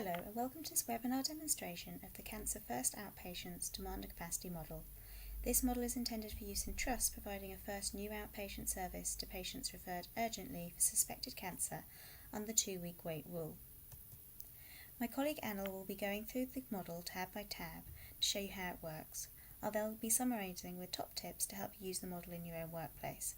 Hello and welcome to this webinar demonstration of the Cancer First Outpatients Demand and Capacity Model. This model is intended for use in trusts providing a first new outpatient service to patients referred urgently for suspected cancer on the 2-week wait rule. My colleague Anil will be going through the model tab by tab to show you how it works. I'll then be summarising with top tips to help you use the model in your own workplace.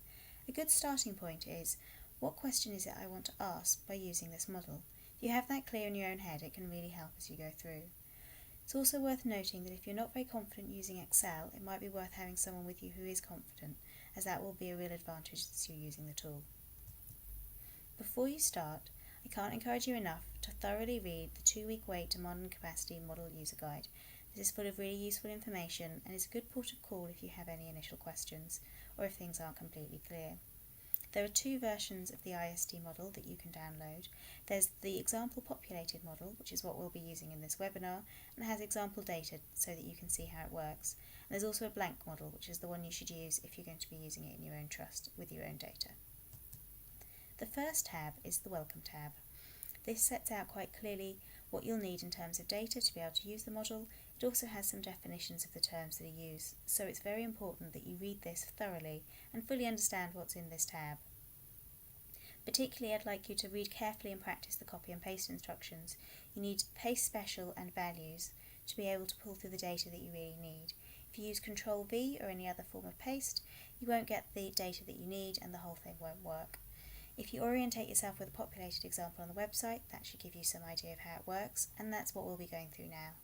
A good starting point is, what question is it I want to ask by using this model? If you have that clear in your own head, it can really help as you go through. It's also worth noting that if you're not very confident using Excel, it might be worth having someone with you who is confident, as that will be a real advantage as you're using the tool. Before you start, I can't encourage you enough to thoroughly read the 2-week wait demand and capacity model user guide. This is full of really useful information and is a good port of call if you have any initial questions or if things aren't completely clear. There are 2 versions of the ISD model that you can download. There's the example populated model, which is what we'll be using in this webinar, and has example data so that you can see how it works. And there's also a blank model, which is the one you should use if you're going to be using it in your own trust with your own data. The first tab is the Welcome tab. This sets out quite clearly what you'll need in terms of data to be able to use the model. It also has some definitions of the terms that are used, so it's very important that you read this thoroughly and fully understand what's in this tab. Particularly, I'd like you to read carefully and practice the copy and paste instructions. You need paste special and values to be able to pull through the data that you really need. If you use Control V or any other form of paste, you won't get the data that you need and the whole thing won't work. If you orientate yourself with a populated example on the website, that should give you some idea of how it works, and that's what we'll be going through now.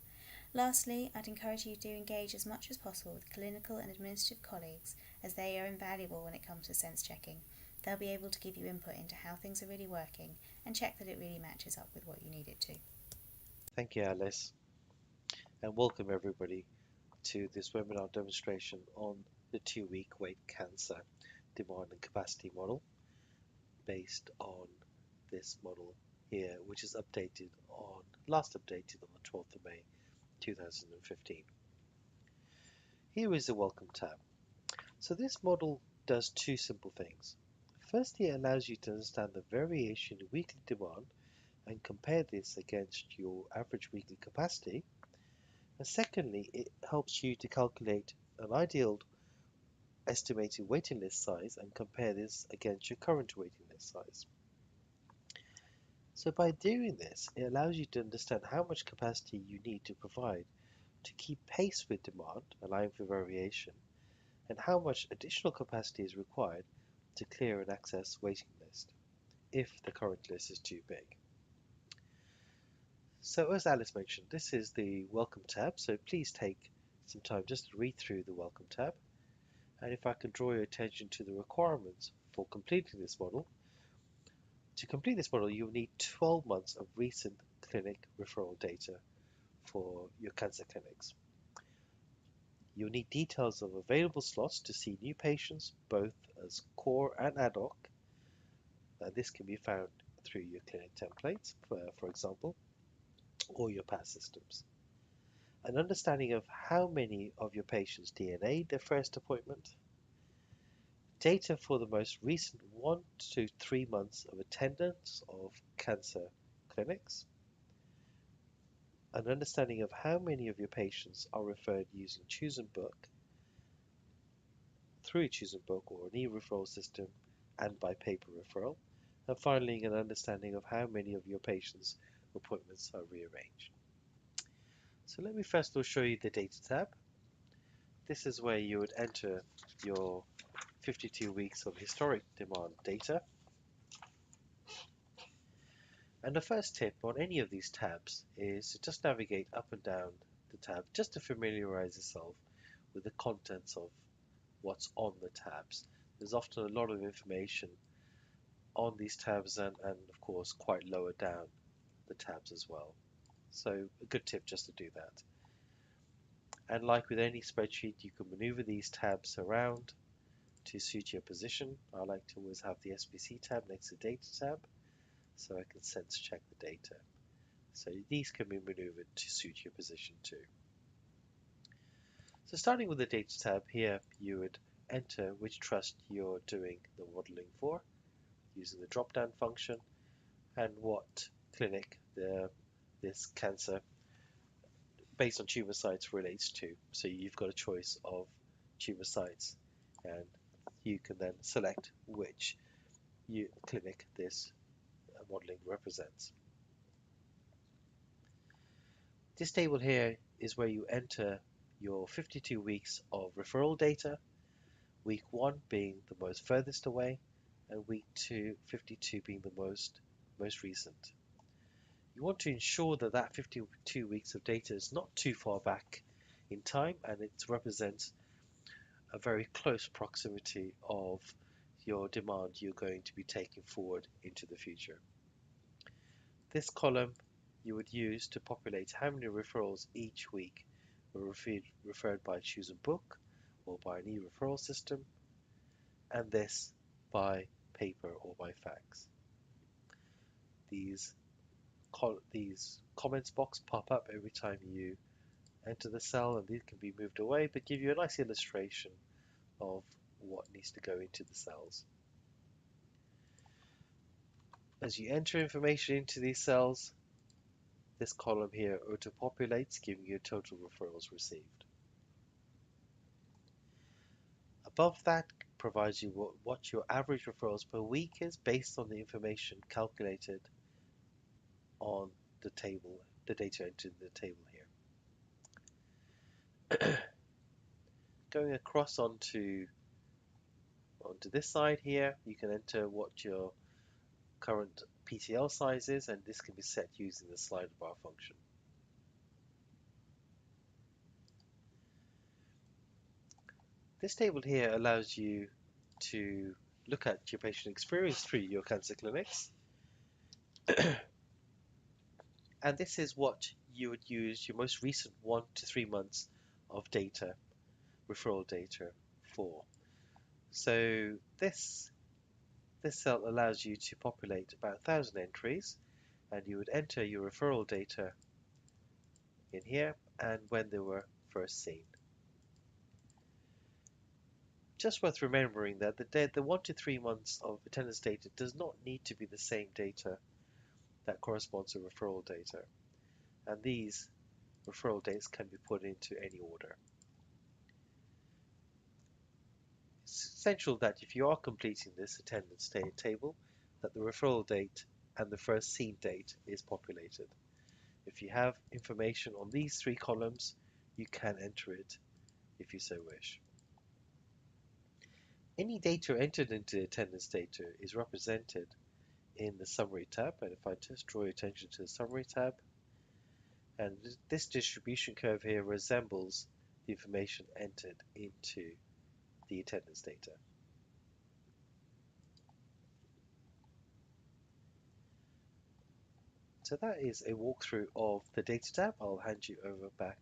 Lastly, I'd encourage you to engage as much as possible with clinical and administrative colleagues, as they are invaluable when it comes to sense checking. They'll be able to give you input into how things are really working and check that it really matches up with what you need it to. Thank you, Alice, and welcome everybody to this webinar demonstration on the 2-week wait cancer demand and capacity model based on this model here, which is last updated on the 12th of May 2015. Here is the Welcome tab. So this model does 2 simple things. Firstly, it allows you to understand the variation in weekly demand and compare this against your average weekly capacity. And secondly, it helps you to calculate an ideal estimated waiting list size and compare this against your current waiting list size. So by doing this, it allows you to understand how much capacity you need to provide to keep pace with demand, allowing for variation, and how much additional capacity is required to clear an access waiting list if the current list is too big. So as Alice mentioned, this is the Welcome tab, so please take some time just to read through the Welcome tab. And if I can draw your attention to the requirements for completing this model. To complete this model, you'll need 12 months of recent clinic referral data for your cancer clinics. You'll need details of available slots to see new patients, both as core and ad hoc. This can be found through your clinic templates, for example, or your PAS systems. An understanding of how many of your patients DNA'd their first appointment. Data for the most recent 1 to 3 months of attendance of cancer clinics. An understanding of how many of your patients are referred using Choose and Book, through Choose and Book or an e-referral system, and by paper referral. And finally, an understanding of how many of your patients' appointments are rearranged. So let me first of all show you the Data tab. This is where you would enter your 52 weeks of historic demand data. And the first tip on any of these tabs is to just navigate up and down the tab just to familiarize yourself with the contents of what's on the tabs. There's often a lot of information on these tabs and of course quite lower down the tabs as well. So a good tip just to do that. And like with any spreadsheet, you can maneuver these tabs around to suit your position. I like to always have the SPC tab next to Data tab, so I can sense check the data. So these can be maneuvered to suit your position too. So starting with the Data tab here, you would enter which trust you're doing the modeling for using the drop-down function and what clinic the this cancer based on tumor sites relates to. So you've got a choice of tumor sites, and you can then select which clinic this modeling represents. This table here is where you enter your 52 weeks of referral data, week 1 being the most furthest away, and week 52 being the most recent. You want to ensure that that 52 weeks of data is not too far back in time, and it represents a very close proximity of your demand you're going to be taking forward into the future. This column you would use to populate how many referrals each week were referred by Choose a Book or by an e-referral system, and this by paper or by fax. These comments box pop up every time you enter the cell, and these can be moved away but give you a nice illustration of what needs to go into the cells. As you enter information into these cells, this column here auto-populates, giving you total referrals received. Above that provides you what your average referrals per week is based on the information calculated on the table, the data entered in the table here. Going across onto this side here, you can enter what your current PTL size is, and this can be set using the slider bar function. This table here allows you to look at your patient experience through your cancer clinics. And this is what you would use your most recent 1 to 3 months of data, referral data for. So this cell allows you to populate about 1,000 entries, and you would enter your referral data in here and when they were first seen. Just worth remembering that the 1 to 3 months of attendance data does not need to be the same data that corresponds to referral data, and these referral dates can be put into any order. It's essential that if you are completing this attendance table, that the referral date and the first seen date is populated. If you have information on these 3 columns, you can enter it if you so wish. Any data entered into attendance data is represented in the Summary tab, and if I just draw your attention to the Summary tab, and this distribution curve here resembles the information entered into the attendance data. So that is a walkthrough of the Data tab. I'll hand you over back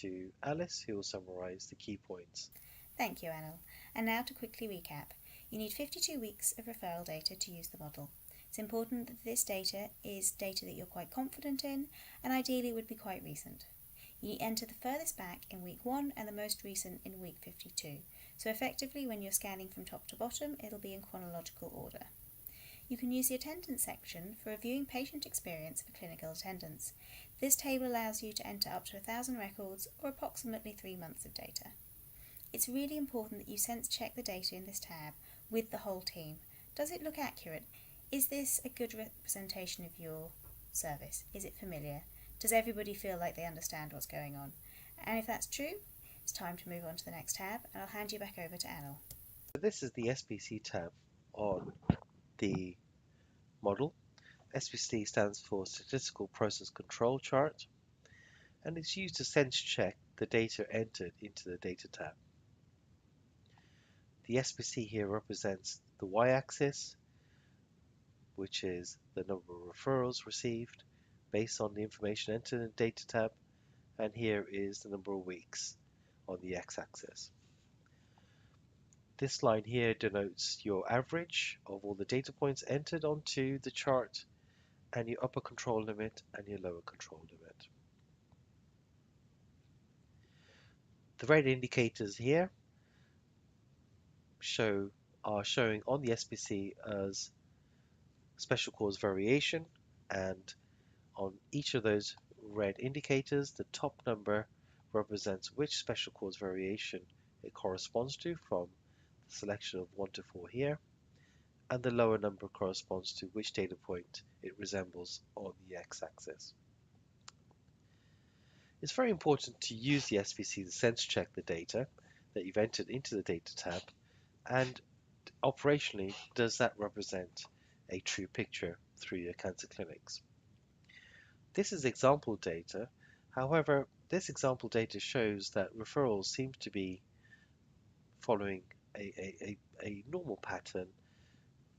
to Alice, who will summarize the key points. Thank you, Anil. And now to quickly recap. You need 52 weeks of referral data to use the model. It's important that this data is data that you're quite confident in, and ideally would be quite recent. You enter the furthest back in week 1 and the most recent in week 52. So effectively, when you're scanning from top to bottom, it'll be in chronological order. You can use the attendance section for reviewing patient experience for clinical attendance. This table allows you to enter up to 1,000 records or approximately 3 months of data. It's really important that you sense check the data in this tab with the whole team. Does it look accurate? Is this a good representation of your service? Is it familiar? Does everybody feel like they understand what's going on? And if that's true, it's time to move on to the next tab, and I'll hand you back over to Anil. This is the SPC tab on the model. SPC stands for Statistical Process Control Chart, and it's used to sense check the data entered into the Data tab. The SPC here represents the y-axis, which is the number of referrals received based on the information entered in the Data tab, and here is the number of weeks on the x-axis. This line here denotes your average of all the data points entered onto the chart, and your upper control limit and your lower control limit. The red indicators here are showing on the SPC as special cause variation, and On each of those red indicators, the top number represents which special cause variation it corresponds to from the selection of 1 to 4 here, and the lower number corresponds to which data point it resembles on the x-axis. It's very important to use the SPC to sense check the data that you've entered into the data tab, and operationally, does that represent a true picture through your cancer clinics? This is example data. However, this example data shows that referrals seem to be following a normal pattern,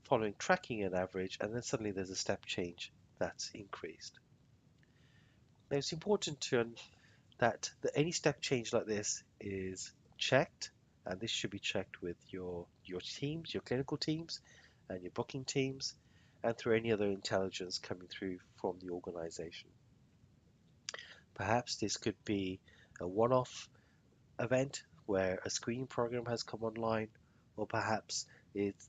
following tracking an average, and then suddenly there's a step change that's increased. Now it's important that any step change like this is checked, and this should be checked with your teams, your clinical teams, and your booking teams, and through any other intelligence coming through from the organization. Perhaps this could be a one-off event where a screening program has come online, or perhaps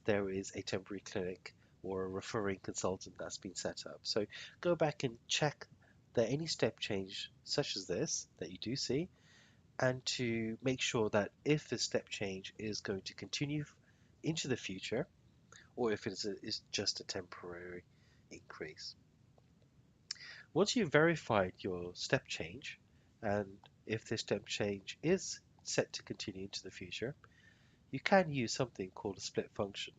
there is a temporary clinic or a referring consultant that's been set up. So go back and check that any step change such as this that you do see, and to make sure that if the step change is going to continue into the future, or if it is just a temporary increase. Once you've verified your step change, and if this step change is set to continue into the future, you can use something called a split function.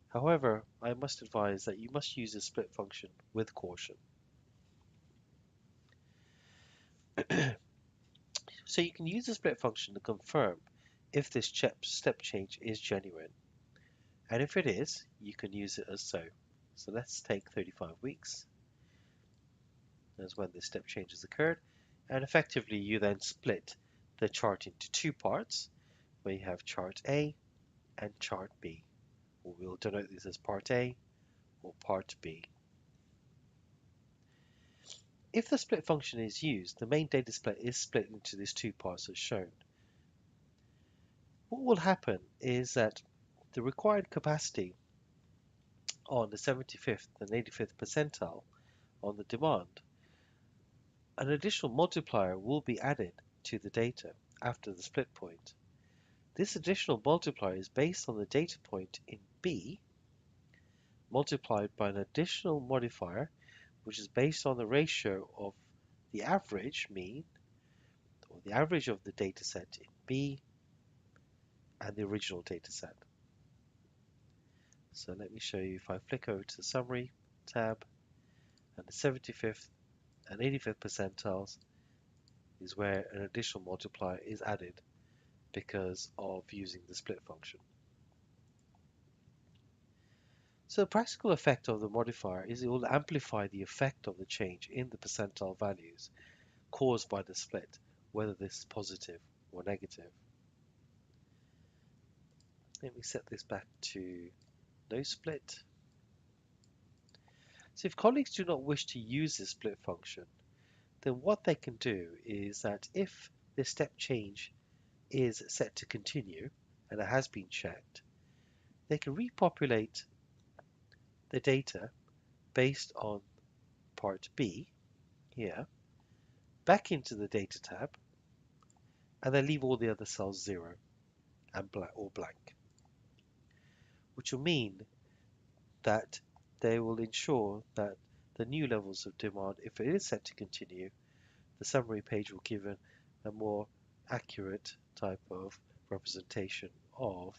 However, I must advise that you must use a split function with caution. So you can use the split function to confirm if this step change is genuine. And if it is, you can use it as so. So let's take 35 weeks as when this step change has occurred. And effectively, you then split the chart into two parts, where you have chart A and chart B. We'll denote this as part A or part B. If the split function is used, the main data split is split into these two parts as shown. What will happen is that the required capacity on the 75th and 85th percentile on the demand, an additional multiplier will be added to the data after the split point. This additional multiplier is based on the data point in B multiplied by an additional modifier which is based on the ratio of the average mean, or the average of the data set in B and the original data set. So let me show you. If I flick over to the summary tab, and the 75th and 85th percentiles is where an additional multiplier is added because of using the split function. So the practical effect of the modifier is it will amplify the effect of the change in the percentile values caused by the split, whether this is positive or negative. Let me set this back to no split. So if colleagues do not wish to use this split function, then what they can do is that if this step change is set to continue and it has been checked, they can repopulate the data based on part B here back into the data tab, and then leave all the other cells 0 and blank, which will mean that they will ensure that the new levels of demand, if it is set to continue, the summary page will give a more accurate type of representation of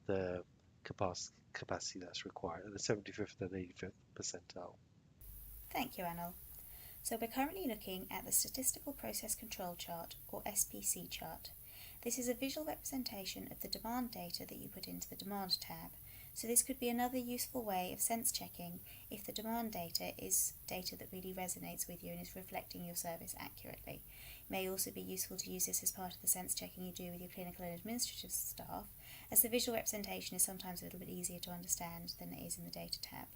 the capacity that's required at the 75th and 85th percentile. Thank you, Anil. So we're currently looking at the Statistical Process Control Chart, or SPC chart. This is a visual representation of the demand data that you put into the Demand tab. So this could be another useful way of sense checking if the demand data is data that really resonates with you and is reflecting your service accurately. It may also be useful to use this as part of the sense checking you do with your clinical and administrative staff, as the visual representation is sometimes a little bit easier to understand than it is in the Data tab.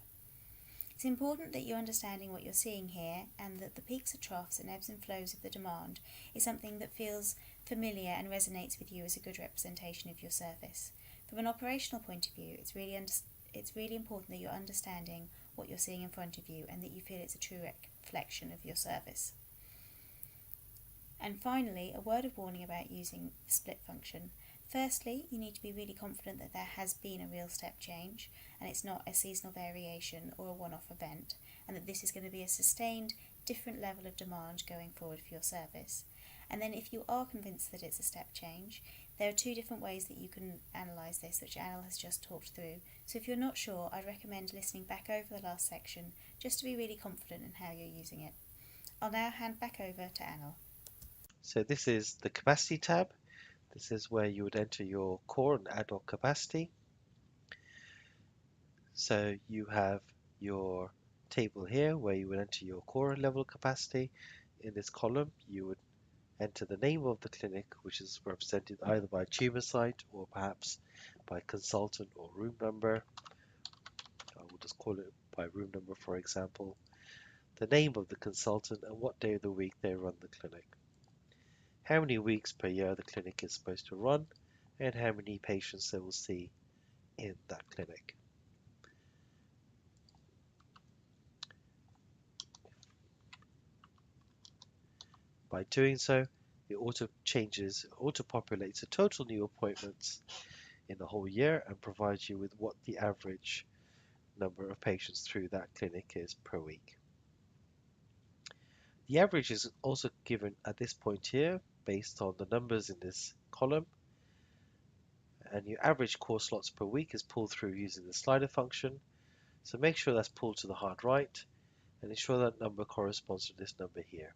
It's important that you're understanding what you're seeing here, and that the peaks and troughs and ebbs and flows of the demand is something that feels familiar and resonates with you as a good representation of your service. From an operational point of view, it's really important that you're understanding what you're seeing in front of you and that you feel it's a true reflection of your service. And finally, a word of warning about using the split function. Firstly, you need to be really confident that there has been a real step change and it's not a seasonal variation or a one-off event, and that this is going to be a sustained, different level of demand going forward for your service. And then if you are convinced that it's a step change, there are two different ways that you can analyse this, which Anil has just talked through. So if you're not sure, I'd recommend listening back over the last section just to be really confident in how you're using it. I'll now hand back over to Anil. So this is the capacity tab. This is where you would enter your core and ad hoc capacity. So you have your table here where you would enter your core level capacity. In this column, you would enter the name of the clinic, which is represented either by tumor site or perhaps by consultant or room number. I will just call it by room number, for example. The name of the consultant and what day of the week they run the clinic. How many weeks per year the clinic is supposed to run, and how many patients they will see in that clinic. By doing so, it auto-populates the total new appointments in the whole year and provides you with what the average number of patients through that clinic is per week. The average is also given at this point here based on the numbers in this column, and your average core slots per week is pulled through using the slider function. So make sure that's pulled to the hard right and ensure that number corresponds to this number here.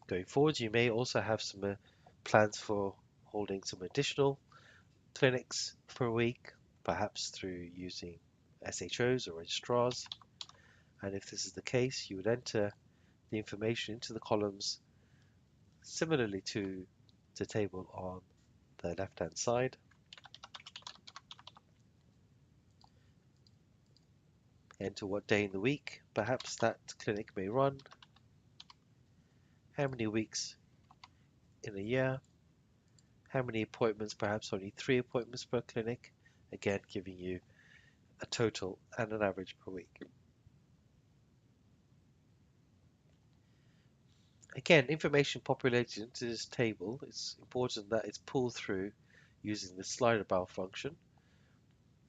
Going forward, you may also have some plans for holding some additional clinics per week, perhaps through using SHOs or registrars. And if this is the case, you would enter the information into the columns similarly to the table on the left-hand side. Enter what day in the week perhaps that clinic may run, how many weeks in a year, how many appointments, perhaps only 3 appointments per clinic, again giving you a total and an average per week. Again, information populated into this table, it's important that it's pulled through using the slider bar function,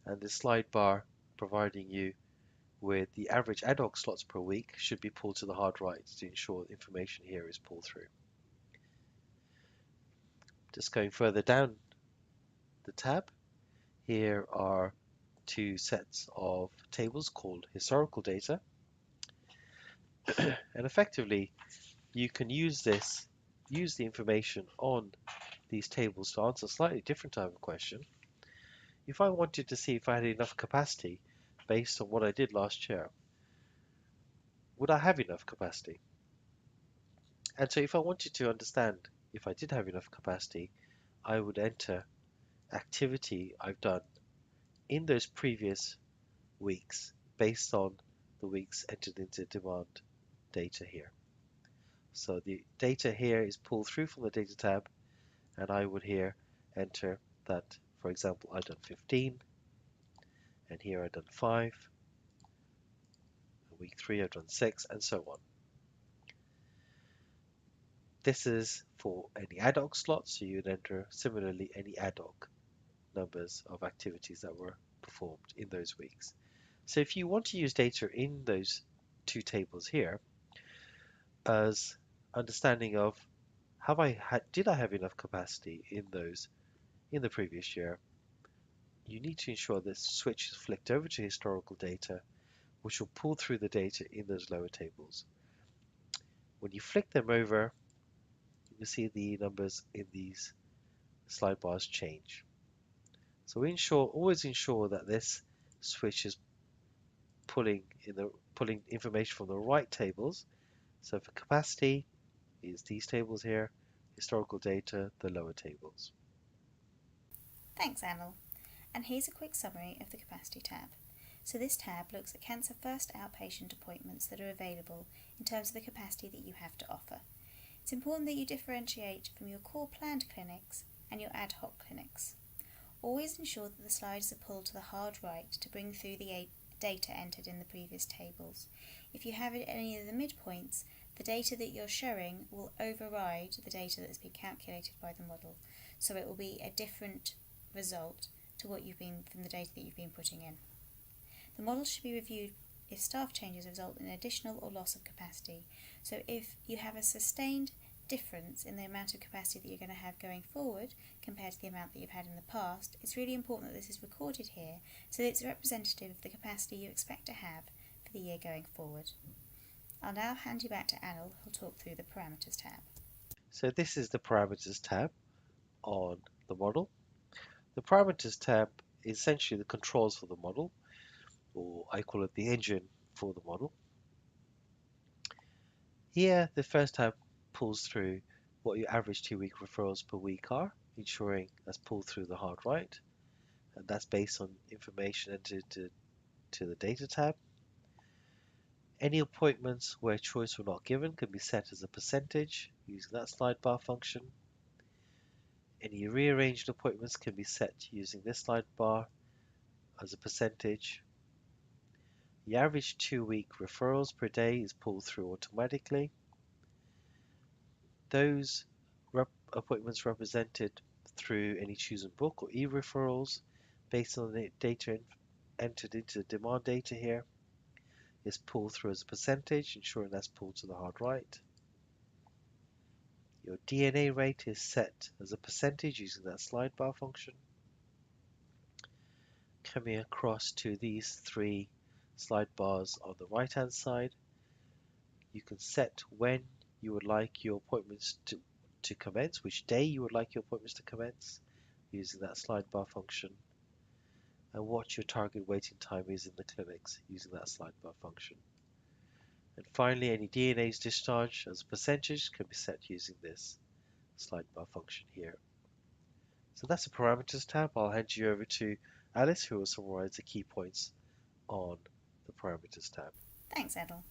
and the slide bar providing you with the average ad hoc slots per week should be pulled to the hard right to ensure information here is pulled through. Just going further down the tab, here are two sets of tables called historical data. And effectively, you can use the information on these tables to answer a slightly different type of question. If I wanted to see if I had enough capacity based on what I did last year, would I have enough capacity? And so if I wanted to understand if I did have enough capacity, I would enter activity I've done in those previous weeks based on the weeks entered into demand data here. So the data here is pulled through from the data tab, and I would here enter that, for example, I've done 15, and here I've done 5, week 3 I've done 6, and so on. This is for any ad hoc slots, so you'd enter similarly any ad hoc numbers of activities that were performed in those weeks. So if you want to use data in those two tables here as understanding of did I have enough capacity in the previous year, you need to ensure this switch is flicked over to historical data, which will pull through the data in those lower tables. When you flick them over, you can see the numbers in these slide bars change. So always ensure that this switch is pulling information from the right tables. So for capacity, is these tables here, historical data, the lower tables. Thanks, Anil. And here's a quick summary of the Capacity tab. So this tab looks at Cancer First outpatient appointments that are available in terms of the capacity that you have to offer. It's important that you differentiate from your core planned clinics and your ad hoc clinics. Always ensure that the slides are pulled to the hard right to bring through the data entered in the previous tables. If you have any of the midpoints, the data that you're showing will override the data that's been calculated by the model, so it will be a different result to what you've been from the data that you've been putting in. The model should be reviewed if staff changes result in additional or loss of capacity. So if you have a sustained difference in the amount of capacity that you're going to have going forward compared to the amount that you've had in the past, it's really important that this is recorded here so that it's representative of the capacity you expect to have for the year going forward. I'll now hand you back to Anil, who'll talk through the Parameters tab. So this is the Parameters tab on the model. The Parameters tab is essentially the controls for the model, or I call it the engine for the model. Here, the first tab pulls through what your average 2-week referrals per week are, ensuring that's pulled through the hard right, and that's based on information entered to the data tab. Any appointments where choice were not given can be set as a percentage using that slide bar function. Any rearranged appointments can be set using this slide bar as a percentage. The average 2-week referrals per day is pulled through automatically. Those appointments represented through any choose and book or e-referrals based on the data entered into the demand data here is pulled through as a percentage, ensuring that's pulled to the hard right. Your DNA rate is set as a percentage using that slide bar function. Coming across to these 3 slide bars on the right hand side, you can set when you would like your appointments to commence, which day you would like your appointments to commence using that slide bar function, and what your target waiting time is in the clinics using that slide bar function. And finally, any DNAs discharged as a percentage can be set using this slide bar function here. So that's the Parameters tab. I'll hand you over to Alice, who will summarize the key points on the Parameters tab. Thanks, Anil.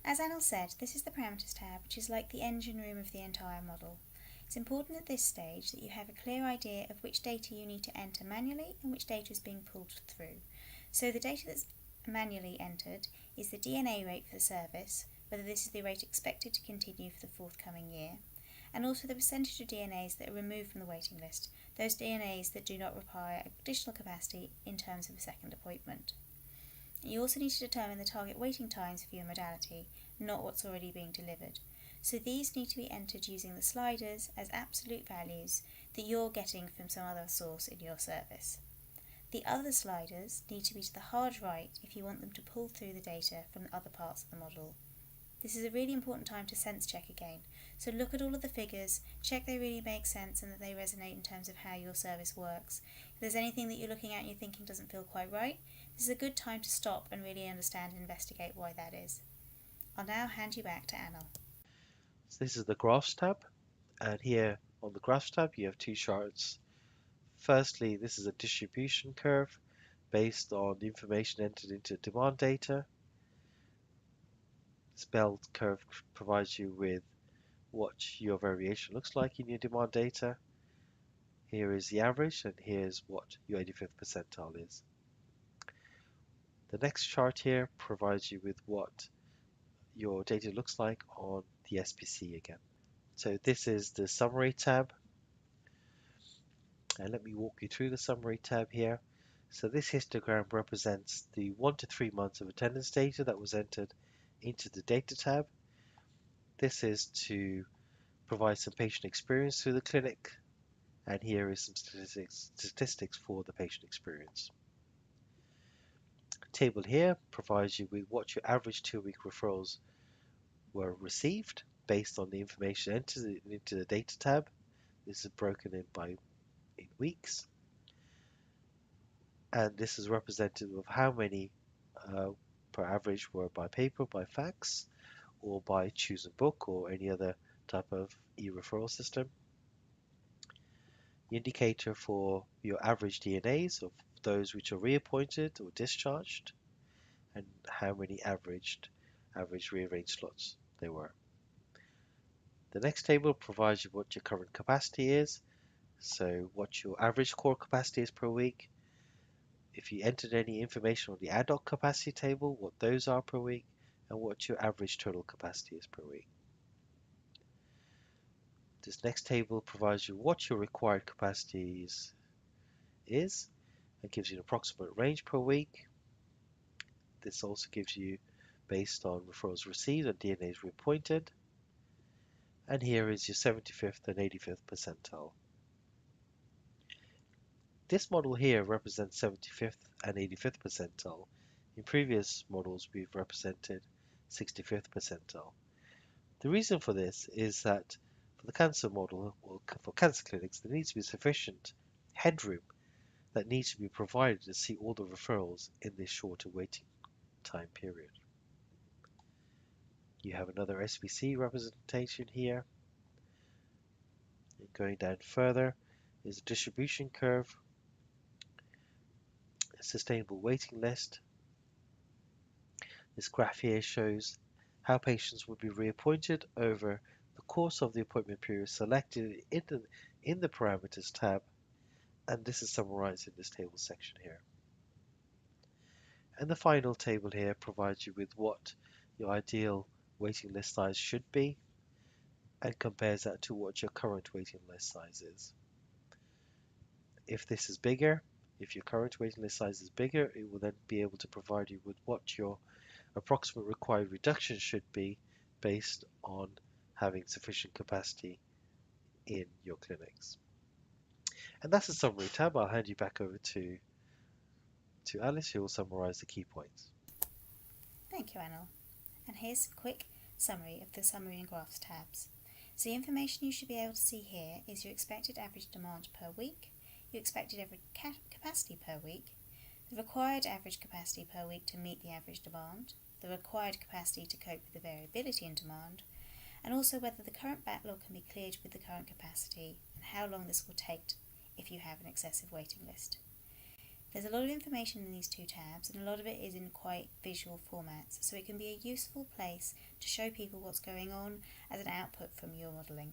As Anil said, this is the Parameters tab, which is like the engine room of the entire model. It's important at this stage that you have a clear idea of which data you need to enter manually and which data is being pulled through. So the data that's manually entered is the DNA rate for the service, whether this is the rate expected to continue for the forthcoming year, and also the percentage of DNAs that are removed from the waiting list, those DNAs that do not require additional capacity in terms of a second appointment. You also need to determine the target waiting times for your modality, not what's already being delivered. So these need to be entered using the sliders as absolute values that you're getting from some other source in your service. The other sliders need to be to the hard right if you want them to pull through the data from other parts of the model. This is a really important time to sense check again, so look at all of the figures, check they really make sense and that they resonate in terms of how your service works. If there's anything that you're looking at and you're thinking doesn't feel quite right, this is a good time to stop and really understand and investigate why that is. I'll now hand you back to Anil. So this is the Graphs tab, and here on the Graphs tab you have 2 charts. Firstly, this is a distribution curve based on the information entered into demand data. This bell curve provides you with what your variation looks like in your demand data. Here is the average, and here's what your 85th percentile is. The next chart here provides you with what your data looks like on the SPC again. So this is the Summary tab. And let me walk you through the Summary tab here. So this histogram represents the 1 to 3 months of attendance data that was entered into the Data tab. This is to provide some patient experience through the clinic, and here is some statistics for the patient experience. The table here provides you with what your average 2-week referrals were received based on the information entered into the Data tab. This is broken in weeks, and this is representative of how many per average were by paper, by fax, or by choose and book, or any other type of e-referral system. The indicator for your average DNAs of those which are reappointed or discharged, and how many average rearranged slots there were. The next table provides you what your current capacity is, so what your average core capacity is per week, if you entered any information on the ad hoc capacity table, what those are per week, and what your average total capacity is per week. This next table provides you what your required capacity is. It gives you an approximate range per week. This also gives you based on referrals received and DNAs reappointed. And here is your 75th and 85th percentile. This model here represents 75th and 85th percentile. In previous models, we've represented 65th percentile. The reason for this is that for the cancer model, or for cancer clinics, there needs to be sufficient headroom that needs to be provided to see all the referrals in this shorter waiting time period. You have another SBC representation here. And going down further is a distribution curve, a sustainable waiting list. This graph here shows how patients will be reappointed over the course of the appointment period selected in the parameters tab, and this is summarized in this table section here. And the final table here provides you with what your ideal waiting list size should be and compares that to what your current waiting list size is. If this is bigger, if your current waiting list size is bigger, it will then be able to provide you with what your approximate required reduction should be based on having sufficient capacity in your clinics. And that's the summary tab. I'll hand you back over to Alice, who will summarize the key points. Thank you, Anil. And here's a quick summary of the summary and graphs tabs. So the information you should be able to see here is your expected average demand per week, your expected average capacity per week, the required average capacity per week to meet the average demand, the required capacity to cope with the variability in demand, and also whether the current backlog can be cleared with the current capacity and how long this will take if you have an excessive waiting list. There's a lot of information in these two tabs, and a lot of it is in quite visual formats, so it can be a useful place to show people what's going on as an output from your modelling.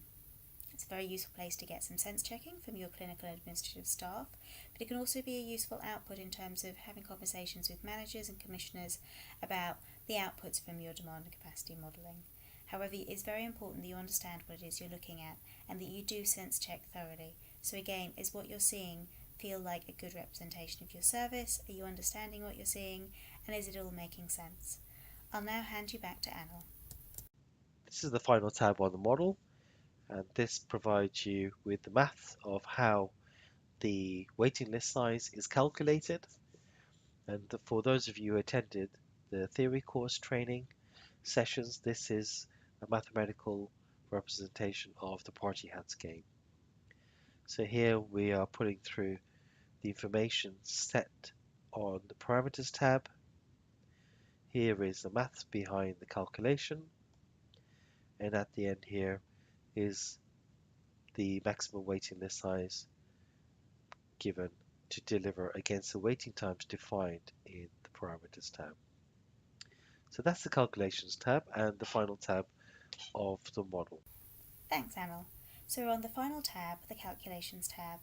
It's a very useful place to get some sense checking from your clinical and administrative staff, but it can also be a useful output in terms of having conversations with managers and commissioners about the outputs from your demand and capacity modelling. However, it is very important that you understand what it is you're looking at and that you do sense check thoroughly. So again, is what you're seeing feel like a good representation of your service? Are you understanding what you're seeing? And is it all making sense? I'll now hand you back to Anil. This is the final tab on the model, and this provides you with the math of how the waiting list size is calculated. And for those of you who attended the theory course training sessions, this is a mathematical representation of the party hats game. So here we are putting through the information set on the parameters tab. Here is the maths behind the calculation, and at the end here is the maximum waiting list size given to deliver against the waiting times defined in the parameters tab. So that's the calculations tab and the final tab of the model. Thanks, Anil. So we're on the final tab, the calculations tab.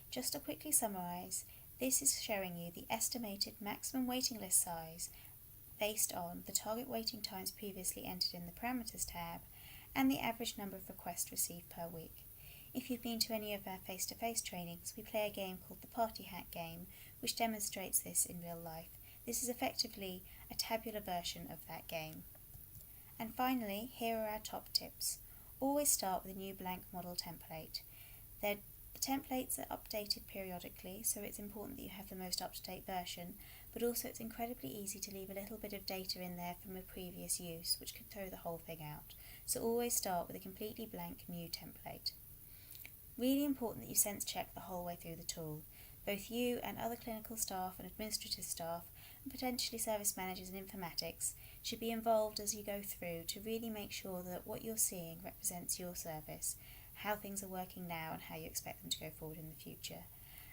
Just to quickly summarise, this is showing you the estimated maximum waiting list size based on the target waiting times previously entered in the parameters tab and the average number of requests received per week. If you've been to any of our face-to-face trainings, we play a game called the Party Hat game, which demonstrates this in real life. This is effectively a tabular version of that game. And finally, here are our top tips. Always start with a new blank model template. The templates are updated periodically, so it's important that you have the most up-to-date version, but also it's incredibly easy to leave a little bit of data in there from a previous use, which could throw the whole thing out. So always start with a completely blank new template. Really important that you sense check the whole way through the tool. Both you and other clinical staff and administrative staff, and potentially service managers and informatics, should be involved as you go through to really make sure that what you're seeing represents your service, how things are working now and how you expect them to go forward in the future.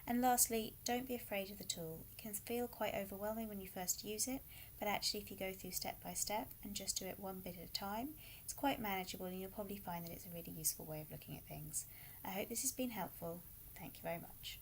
And lastly, don't be afraid of the tool. It can feel quite overwhelming when you first use it, but actually if you go through step by step and just do it one bit at a time, it's quite manageable and you'll probably find that it's a really useful way of looking at things. I hope this has been helpful. Thank you very much.